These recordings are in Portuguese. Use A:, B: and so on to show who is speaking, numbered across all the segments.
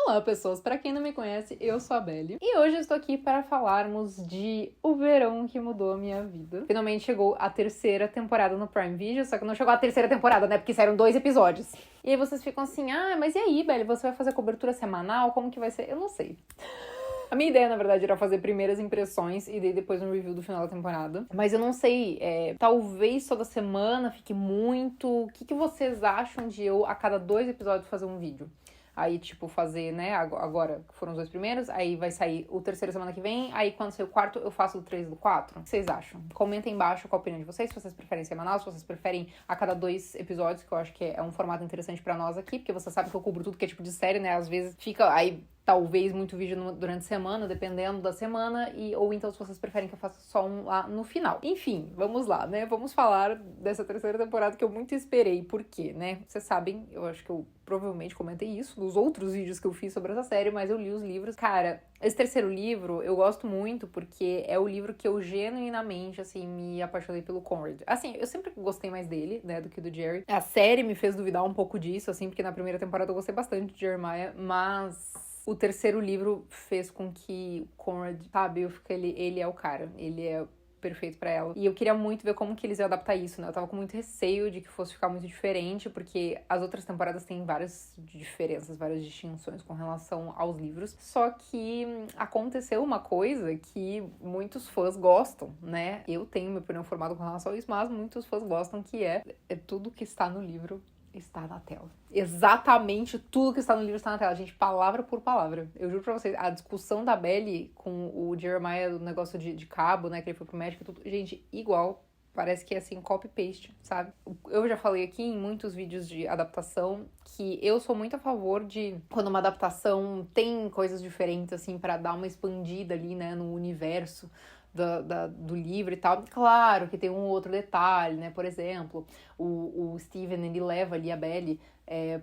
A: Olá, pessoas! Para quem não me conhece, eu sou a Belly. E hoje eu estou aqui para falarmos de O Verão que Mudou a Minha Vida. Finalmente chegou a terceira temporada no Prime Video, só que não chegou a terceira temporada, né? Porque saíram 2 episódios. E aí vocês ficam assim, mas e aí, Belly? Você vai fazer cobertura semanal? Como que vai ser? Eu não sei. A minha ideia, na verdade, era fazer primeiras impressões e daí depois um review do final da temporada. Mas eu não sei, talvez toda semana fique muito... O que vocês acham de eu, a cada 2 episódios, fazer um vídeo? Aí, tipo, fazer, né, agora que foram os 2 primeiros, aí vai sair o terceiro semana que vem, aí quando sair o quarto, eu faço o 3 do 4. O que vocês acham? Comentem embaixo qual a opinião de vocês, se vocês preferem semanal, se vocês preferem a cada 2 episódios, que eu acho que é um formato interessante pra nós aqui, porque você sabe que eu cubro tudo que é tipo de série, né, às vezes fica aí... Talvez muito vídeo durante a semana, dependendo da semana, ou então se vocês preferem que eu faça só um lá no final. Enfim, vamos lá, né? Vamos falar dessa terceira temporada que eu muito esperei. Por quê, né? Vocês sabem, eu acho que eu provavelmente comentei isso nos outros vídeos que eu fiz sobre essa série, mas eu li os livros. Cara, esse terceiro livro eu gosto muito porque é o livro que eu genuinamente, assim, me apaixonei pelo Conrad. Assim, eu sempre gostei mais dele, né, do que do Jerry. A série me fez duvidar um pouco disso, assim, porque na primeira temporada eu gostei bastante de Jeremiah, mas... O terceiro livro fez com que o Conrad, sabe, ele é o cara, ele é perfeito pra ela. E eu queria muito ver como que eles iam adaptar isso, né? Eu tava com muito receio de que fosse ficar muito diferente, porque as outras temporadas têm várias diferenças, várias distinções com relação aos livros. Só que aconteceu uma coisa que muitos fãs gostam, né? Eu tenho minha opinião formada com relação a isso, mas muitos fãs gostam, que é tudo que está no livro está na tela. Exatamente tudo que está no livro está na tela, gente, palavra por palavra. Eu juro pra vocês, a discussão da Belly com o Jeremiah, do negócio de cabo, né, que ele foi pro médico e tudo, gente, igual. Parece que é assim, copy-paste, sabe? Eu já falei aqui em muitos vídeos de adaptação que eu sou muito a favor de quando uma adaptação tem coisas diferentes, assim, pra dar uma expandida ali, né, no universo do livro e tal. Claro que tem um outro detalhe, né? Por exemplo, o Steven, ele leva ali a Belly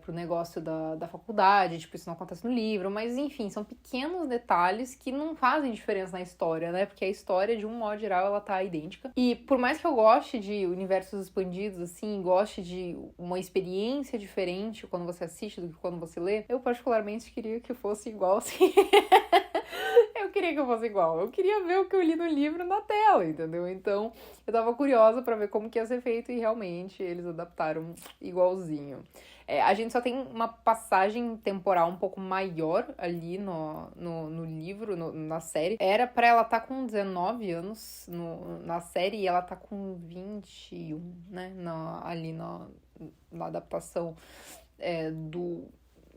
A: pro negócio da faculdade, tipo, isso não acontece no livro, mas enfim, são pequenos detalhes que não fazem diferença na história, né? Porque a história, de um modo geral, ela tá idêntica. E por mais que eu goste de universos expandidos, assim, goste de uma experiência diferente quando você assiste do que quando você lê, eu particularmente queria que fosse igual, assim. Eu queria que eu fosse igual. Eu queria ver o que eu li no livro na tela, entendeu? Então, eu tava curiosa pra ver como que ia ser feito e realmente eles adaptaram igualzinho. A gente só tem uma passagem temporal um pouco maior ali no livro, na série. Era pra ela estar com 19 anos na série e ela tá com 21, né? Ali na adaptação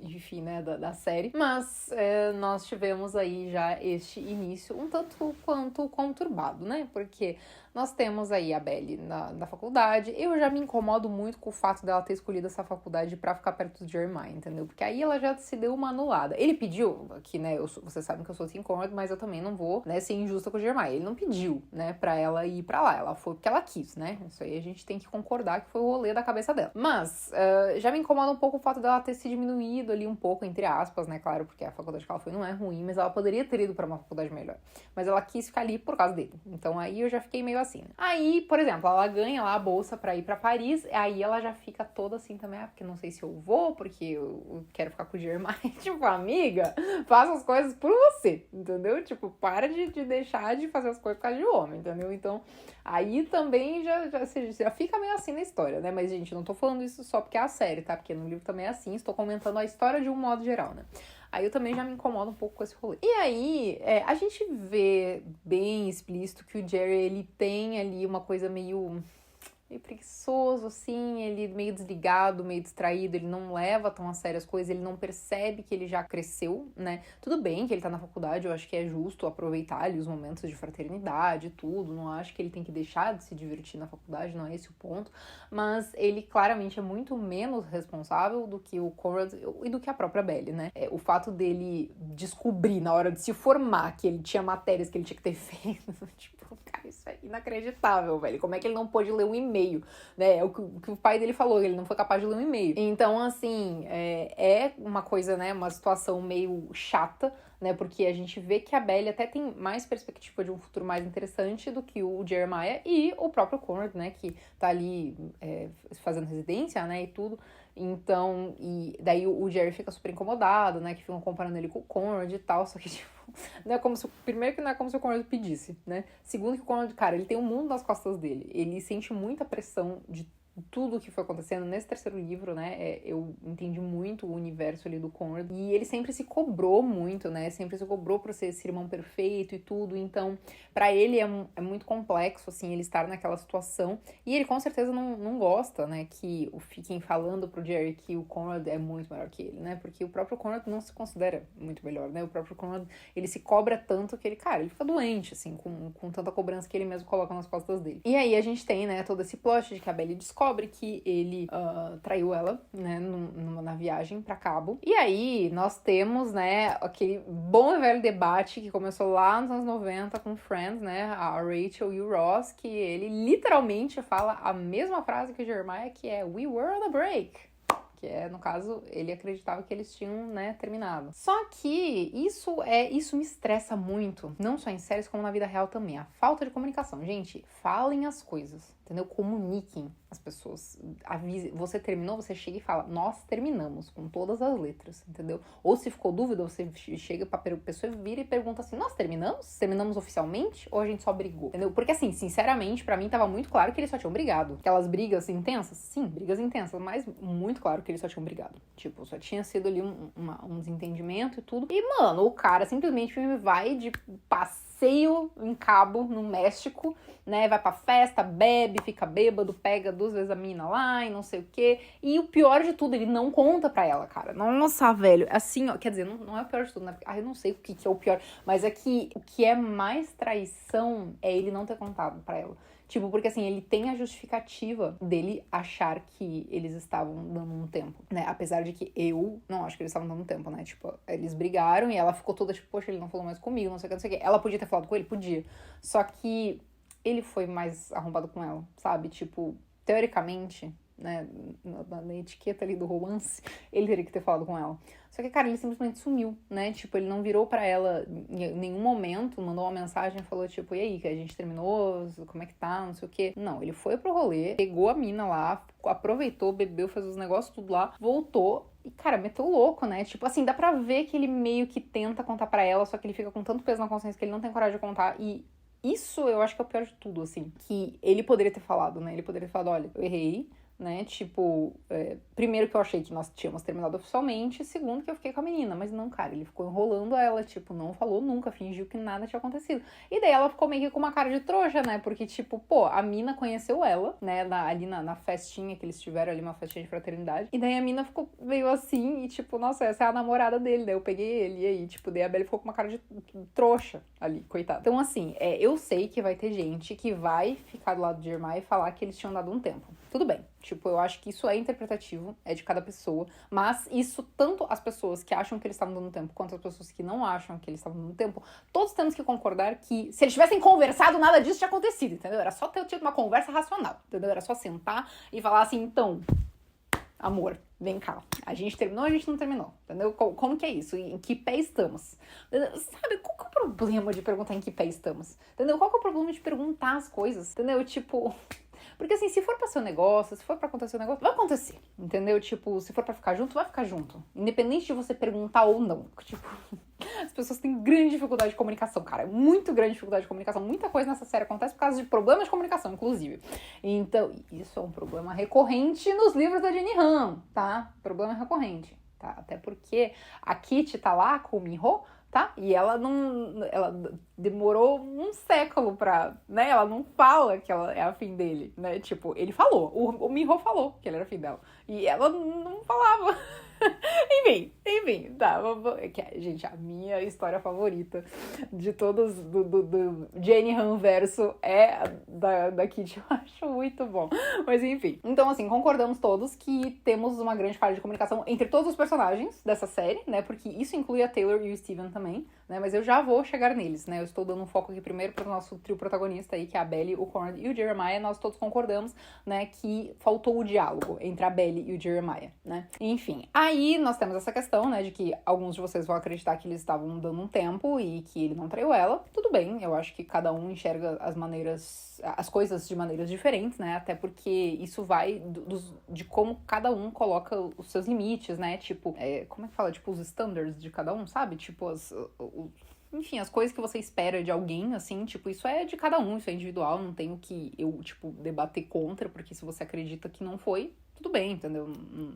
A: enfim, né, da série. Mas nós tivemos aí já este início um tanto quanto conturbado, né? Porque nós temos aí a Belly na faculdade. Eu já me incomodo muito com o fato dela ter escolhido essa faculdade pra ficar perto do Jeremiah, entendeu? Porque aí ela já se deu uma anulada. Ele pediu, que, né, vocês sabem que eu sou assim Conrad, mas eu também não vou, né, ser injusta com o Jeremiah. Ele não pediu, né, pra ela ir pra lá. Ela foi porque ela quis, né? Isso aí a gente tem que concordar que foi o rolê da cabeça dela. Mas já me incomoda um pouco o fato dela ter se diminuído ali um pouco, entre aspas, né? Claro, porque a faculdade que ela foi não é ruim, mas ela poderia ter ido pra uma faculdade melhor. Mas ela quis ficar ali por causa dele. Então aí eu já fiquei meio assim, né? Aí, por exemplo, ela ganha lá a bolsa pra ir pra Paris, aí ela já fica toda assim também, porque não sei se eu vou, porque eu quero ficar com o Jeremiah. Tipo, amiga, faça as coisas por você, entendeu? Tipo, para de deixar de fazer as coisas por causa de homem, entendeu? Então, aí também já fica meio assim na história, né? Mas, gente, não tô falando isso só porque é a série, tá? Porque no livro também é assim, estou comentando a história de um modo geral, né? Aí eu também já me incomodo um pouco com esse rolê. E aí, a gente vê bem explícito que o Jerry, ele tem ali uma coisa meio preguiçoso, assim, ele meio desligado, meio distraído, ele não leva tão a sério as coisas, ele não percebe que ele já cresceu, né? Tudo bem que ele tá na faculdade, eu acho que é justo aproveitar ali os momentos de fraternidade e tudo, não acho que ele tem que deixar de se divertir na faculdade, não é esse o ponto, mas ele claramente é muito menos responsável do que o Conrad e do que a própria Belly, né? O fato dele descobrir na hora de se formar que ele tinha matérias que ele tinha que ter feito, tipo, cara, isso é inacreditável, velho, como é que ele não pôde ler um e-mail, né? É o que o pai dele falou, ele não foi capaz de ler um e-mail. Então, assim, é uma coisa, né? Uma situação meio chata, né? Porque a gente vê que a Belly até tem mais perspectiva de um futuro mais interessante do que o Jeremiah e o próprio Conrad, né? Que tá ali fazendo residência, né? E tudo. Então, e daí o Jerry fica super incomodado, né? Que ficam comparando ele com o Conrad e tal. Só que, tipo, não é como se... Primeiro que não é como se o Conrad pedisse, né? Segundo que o Conrad, cara, ele tem um mundo nas costas dele. Ele sente muita pressão de tudo que foi acontecendo nesse terceiro livro, né? Eu entendi muito o universo ali do Conrad. E ele sempre se cobrou muito, né? Sempre se cobrou por ser esse irmão perfeito e tudo. Então, pra ele é muito complexo, assim, ele estar naquela situação. E ele com certeza não gosta, né? Que fiquem falando pro Jerry que o Conrad é muito melhor que ele, né? Porque o próprio Conrad não se considera muito melhor, né? O próprio Conrad, ele se cobra tanto que ele, cara, ele fica doente, assim, com tanta cobrança que ele mesmo coloca nas costas dele. E aí a gente tem, né, todo esse plot de que a Belly descobre que ele traiu ela, né, na viagem pra Cabo. E aí nós temos, né, aquele bom e velho debate que começou lá nos anos 90 com Friends, né, a Rachel e o Ross, que ele literalmente fala a mesma frase que o Jeremiah, que é "We were on a break". Que é, no caso, ele acreditava que eles tinham, né, terminado. Só que isso me estressa muito, não só em séries como na vida real também. A falta de comunicação. Gente, falem as coisas, entendeu? Comuniquem as pessoas. Avise. Você terminou, você chega e fala, nós terminamos, com todas as letras, entendeu? Ou se ficou dúvida, você chega pra pessoa, vira e pergunta assim, nós terminamos? Terminamos oficialmente? Ou a gente só brigou? Entendeu? Porque assim, sinceramente, pra mim tava muito claro que eles só tinham brigado. Aquelas brigas intensas? Sim, brigas intensas, mas muito claro que eles só tinham brigado. Tipo, só tinha sido ali um desentendimento e tudo. E, mano, o cara simplesmente vai de passeio em Cabo, no México, né? Vai pra festa, bebe, fica bêbado, pega 2 vezes a mina lá e não sei o quê. E o pior de tudo, ele não conta pra ela, cara. Nossa, velho. Assim, ó, quer dizer, não é o pior de tudo, né? Eu não sei o que é o pior. Mas é que o que é mais traição é ele não ter contado pra ela. Tipo, porque assim, ele tem a justificativa dele achar que eles estavam dando um tempo, né? Apesar de que eu não acho que eles estavam dando um tempo, né? Tipo, eles brigaram e ela ficou toda tipo, poxa, ele não falou mais comigo, não sei o que, não sei o que. Ela podia ter falado com ele? Podia. Só que ele foi mais arrombado com ela, sabe? Tipo, teoricamente, né, na etiqueta ali do romance, ele teria que ter falado com ela. Só que, cara, ele simplesmente sumiu, né? Tipo, ele não virou pra ela em nenhum momento, mandou uma mensagem e falou, tipo, e aí, que a gente terminou, como é que tá, não sei o quê. Não, ele foi pro rolê, pegou a mina lá, aproveitou, bebeu, fez os negócios tudo lá, voltou e, cara, meteu louco, né? Tipo, assim, dá pra ver que ele meio que tenta contar pra ela, só que ele fica com tanto peso na consciência que ele não tem coragem de contar e isso eu acho que é o pior de tudo, assim. Que ele poderia ter falado, né? Ele poderia ter falado, olha, eu errei, né? Tipo, primeiro que eu achei que nós tínhamos terminado oficialmente, segundo que eu fiquei com a menina. Mas não, cara, ele ficou enrolando ela, tipo, não falou nunca, fingiu que nada tinha acontecido. E daí ela ficou meio que com uma cara de trouxa, né? Porque, tipo, pô, a mina conheceu ela, né? Ali na festinha que eles tiveram ali, uma festinha de fraternidade. E daí a mina ficou meio assim e, tipo, nossa, essa é a namorada dele. Daí eu peguei ele e aí, tipo, daí a Belly ficou com uma cara de trouxa ali, coitada. Então, assim, eu sei que vai ter gente que vai ficar do lado de Jeremiah e falar que eles tinham dado um tempo. Tudo bem. Tipo, eu acho que isso é interpretativo, é de cada pessoa, mas isso, tanto as pessoas que acham que eles estavam dando tempo, quanto as pessoas que não acham que eles estavam dando tempo, todos temos que concordar que se eles tivessem conversado, nada disso tinha acontecido, entendeu? Era só ter tido uma conversa racional, entendeu? Era só sentar e falar assim, então, amor, vem cá, a gente terminou ou a gente não terminou, entendeu? Como que é isso? Em que pé estamos? Sabe, qual que é o problema de perguntar em que pé estamos? Entendeu? Qual que é o problema de perguntar as coisas? Entendeu? Tipo... Porque assim, se for pra ser um negócio, se for pra acontecer um negócio, vai acontecer, entendeu? Tipo, se for pra ficar junto, vai ficar junto. Independente de você perguntar ou não. Tipo, as pessoas têm grande dificuldade de comunicação, cara. Muito grande dificuldade de comunicação. Muita coisa nessa série acontece por causa de problemas de comunicação, inclusive. Então, isso é um problema recorrente nos livros da Jenny Han, tá? Problema recorrente, tá? Até porque a Kitty tá lá com o Minho, tá? E ela demorou um século pra, né? Ela não fala que ela é afim dele, né? Tipo, ele falou, o Minho falou que ele era afim dela. E ela não falava. Enfim, tá. Gente, a minha história favorita de todos do Jenny Han verso é da Kitty. Eu acho muito bom. Mas enfim. Então, assim, concordamos todos que temos uma grande falha de comunicação entre todos os personagens dessa série, né? Porque isso inclui a Taylor e o Steven também, né? Mas eu já vou chegar neles, né? Eu estou dando um foco aqui primeiro para o nosso trio protagonista aí, que é a Belly, o Conrad e o Jeremiah. Nós todos concordamos, né, que faltou o diálogo entre a Belly e o Jeremiah, né? Enfim, aí Aí nós temos essa questão, né, de que alguns de vocês vão acreditar que eles estavam dando um tempo e que ele não traiu ela. Tudo bem, eu acho que cada um enxerga as coisas de maneiras diferentes, né, até porque isso vai de como cada um coloca os seus limites, né, tipo, como é que fala? Tipo, os standards de cada um, sabe? Tipo, enfim, as coisas que você espera de alguém, assim, tipo, isso é de cada um, isso é individual, não tenho que eu, tipo, debater contra, porque se você acredita que não foi, tudo bem, entendeu?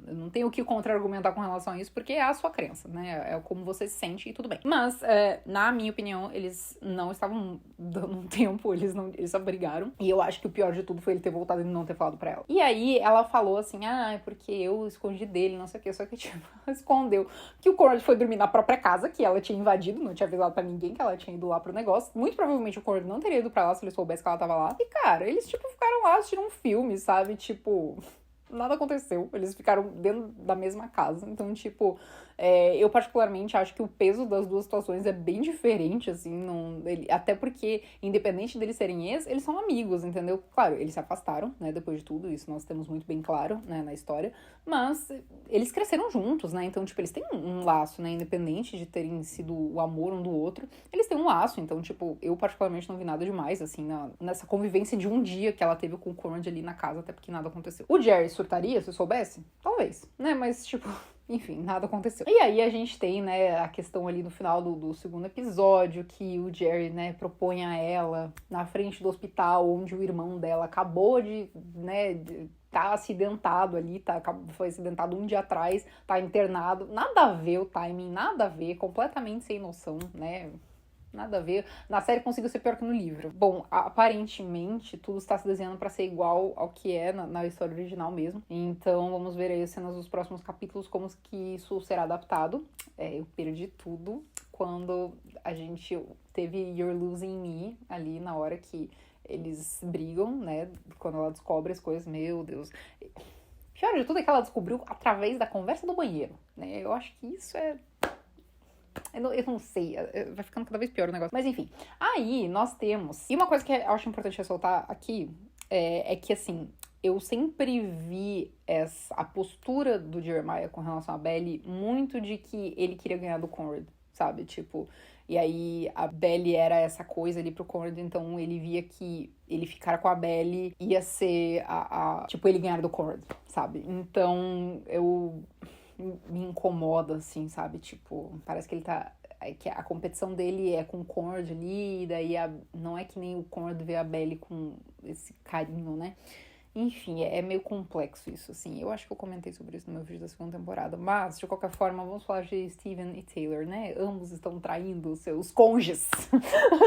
A: Eu não tenho o que contra-argumentar com relação a isso, porque é a sua crença, né? É como você se sente e tudo bem. Mas, na minha opinião, eles não estavam dando um tempo, eles só brigaram. E eu acho que o pior de tudo foi ele ter voltado e não ter falado pra ela. E aí, ela falou assim, é porque eu escondi dele, não sei o que, só que, tipo, escondeu que o Conrad foi dormir na própria casa, que ela tinha invadido, não tinha avisado pra ninguém que ela tinha ido lá pro negócio. Muito provavelmente o Conrad não teria ido pra lá se ele soubesse que ela tava lá. E, cara, eles, tipo, ficaram lá assistindo um filme, sabe? Tipo... Nada aconteceu, eles ficaram dentro da mesma casa, então, tipo, eu particularmente acho que o peso das duas situações é bem diferente, assim, até porque, independente deles serem ex, eles são amigos, entendeu? Claro, eles se afastaram, né, depois de tudo, isso nós temos muito bem claro, né, na história, mas eles cresceram juntos, né, então, tipo, eles têm um laço, né, independente de terem sido o amor um do outro, eles têm um laço, então, tipo, eu particularmente não vi nada demais, assim, nessa convivência de um dia que ela teve com o Conrad ali na casa, até porque nada aconteceu. O Jerry surtaria se soubesse? Talvez, né, mas, tipo... Enfim, nada aconteceu. E aí a gente tem, né, a questão ali no final do segundo episódio, que o Jerry, né, propõe a ela na frente do hospital, onde o irmão dela acabou de, né, tá acidentado ali, foi acidentado um dia atrás, tá internado. Nada a ver o timing, nada a ver, completamente sem noção, né? Nada a ver. Na série conseguiu ser pior que no livro. Bom, aparentemente, tudo está se desenhando para ser igual ao que é na história original mesmo. Então, vamos ver aí as cenas dos próximos capítulos, como que isso será adaptado. Eu perdi tudo quando a gente teve You're Losing Me ali na hora que eles brigam, né? Quando ela descobre as coisas. Meu Deus. Pior de tudo é que ela descobriu através da conversa do banheiro, né? Eu acho que isso é... Eu não sei, vai ficando cada vez pior o negócio. Mas enfim, aí nós temos... E uma coisa que eu acho importante ressaltar aqui é que, assim, eu sempre vi a postura do Jeremiah com relação a Belly muito de que ele queria ganhar do Conrad, sabe? Tipo, e aí a Belly era essa coisa ali pro Conrad, então ele via que ele ficar com a Belly ia ser tipo, ele ganhar do Conrad, sabe? Então, me incomoda, assim, sabe? Tipo, parece que ele tá... que a competição dele é com o Conrad ali, e daí não é que nem o Conrad vê a Belly com esse carinho, né? Enfim, é meio complexo isso, assim. Eu acho que eu comentei sobre isso no meu vídeo da segunda temporada. Mas, de qualquer forma, vamos falar de Steven e Taylor, né? Ambos estão traindo seus cônjuges.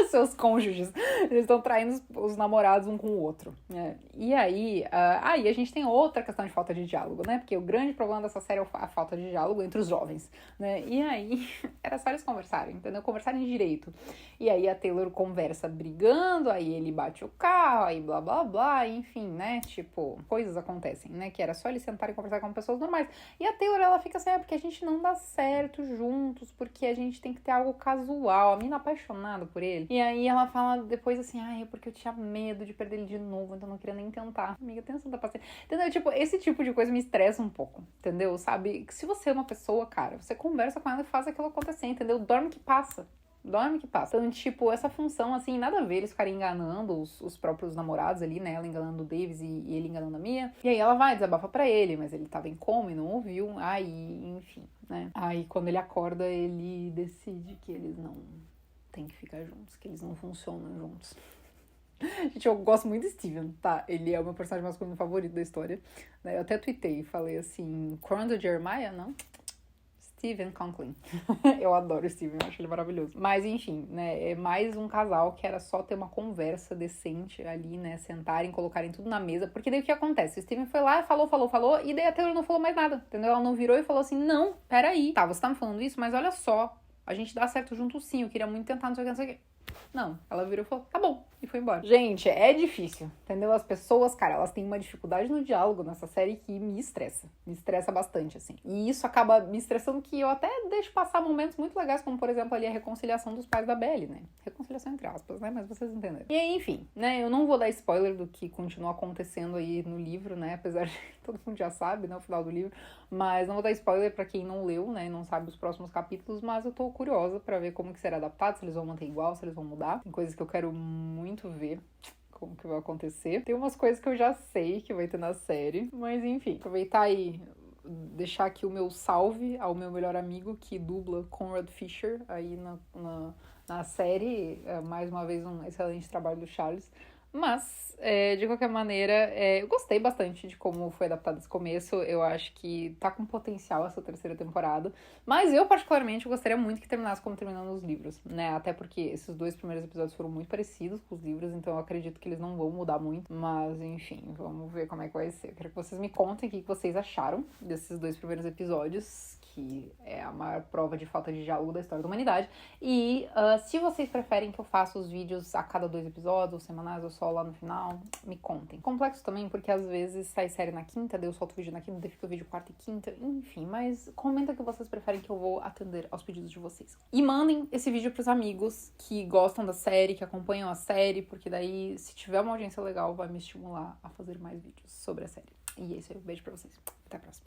A: Seus cônjuges. Eles estão traindo os namorados um com o outro, né? E aí, aí a gente tem outra questão de falta de diálogo, né? Porque o grande problema dessa série é a falta de diálogo entre os jovens, né? E aí, era só eles conversarem, entendeu? Conversarem direito. E aí a Taylor conversa brigando, aí ele bate o carro, aí blá blá blá, enfim, né? Tipo, coisas acontecem, né? Que era só eles sentarem e conversar com pessoas normais. E a Taylor, ela fica assim, porque a gente não dá certo juntos, porque a gente tem que ter algo casual. A menina apaixonada por ele. E aí ela fala depois assim, é porque eu tinha medo de perder ele de novo, então eu não queria nem tentar. Amiga, tenha santa paciência. Entendeu? Tipo, esse tipo de coisa me estressa um pouco, entendeu? Sabe? Se você é uma pessoa, cara, você conversa com ela e faz aquilo acontecer, entendeu? Dorme que passa. Dorme que passa. Então, tipo, essa função, assim, nada a ver eles ficarem enganando os próprios namorados ali, né? Ela enganando o Davis e ele enganando a Mia. E aí ela vai, desabafa pra ele, mas ele tava em coma e não ouviu. Aí, enfim, né? Aí, quando ele acorda, ele decide que eles não têm que ficar juntos, que eles não funcionam juntos. Gente, eu gosto muito de Steven, tá? Ele é o meu personagem masculino favorito da história. Né? Eu até tuitei e falei assim, quando Jeremiah, não? Steven Conklin. Eu adoro o Steven, eu acho ele maravilhoso. Mas, enfim, né, é mais um casal que era só ter uma conversa decente ali, né, sentarem, colocarem tudo na mesa, porque daí o que acontece? O Steven foi lá, falou, e daí a Taylor não falou mais nada, entendeu? Ela não virou e falou assim, não, peraí, tá, você tá me falando isso, mas olha só, a gente dá certo junto sim, eu queria muito tentar, não sei o que. Não, ela virou e falou, tá bom. e foi embora. Gente, é difícil, entendeu? As pessoas, cara, elas têm uma dificuldade no diálogo nessa série que me estressa bastante, assim. E isso acaba me estressando, que eu até deixo passar momentos muito legais, como, por exemplo, ali a reconciliação dos pais da Belly, né? Reconciliação entre aspas, né? Mas vocês entenderam. E aí, enfim, né? Eu não vou dar spoiler do que continua acontecendo aí no livro, né? Apesar de todo mundo já sabe, né? O final do livro. Mas não vou dar spoiler pra quem não leu, né? E não sabe os próximos capítulos, mas eu tô curiosa pra ver como que será adaptado, se eles vão manter igual, se eles vão mudar. Tem coisas que eu quero muito ver como que vai acontecer. Tem umas coisas que eu já sei que vai ter na série, mas enfim, aproveitar aí, deixar aqui o meu salve ao meu melhor amigo que dubla Conrad Fisher aí na série. Mais uma vez, um excelente trabalho do Charles. Mas, de qualquer maneira, eu gostei bastante de como foi adaptado esse começo. Eu acho que tá com potencial essa terceira temporada. Mas eu, particularmente, gostaria muito que terminasse como terminando nos livros, né? Até porque esses 2 primeiros episódios foram muito parecidos com os livros, então eu acredito que eles não vão mudar muito. Mas, enfim, vamos ver como é que vai ser. Eu quero que vocês me contem o que vocês acharam desses 2 primeiros episódios, que é a maior prova de falta de diálogo da história da humanidade. E se vocês preferem que eu faça os vídeos a cada 2 episódios, ou semanais, ou só lá no final, me contem. Complexo também, porque às vezes sai série na quinta, daí eu solto o vídeo na quinta, daí fica o vídeo quarta e quinta, enfim. Mas comenta que vocês preferem, que eu vou atender aos pedidos de vocês. E mandem esse vídeo pros amigos que gostam da série, que acompanham a série, porque daí, se tiver uma audiência legal, vai me estimular a fazer mais vídeos sobre a série. E é isso aí, um beijo pra vocês. Até a próxima.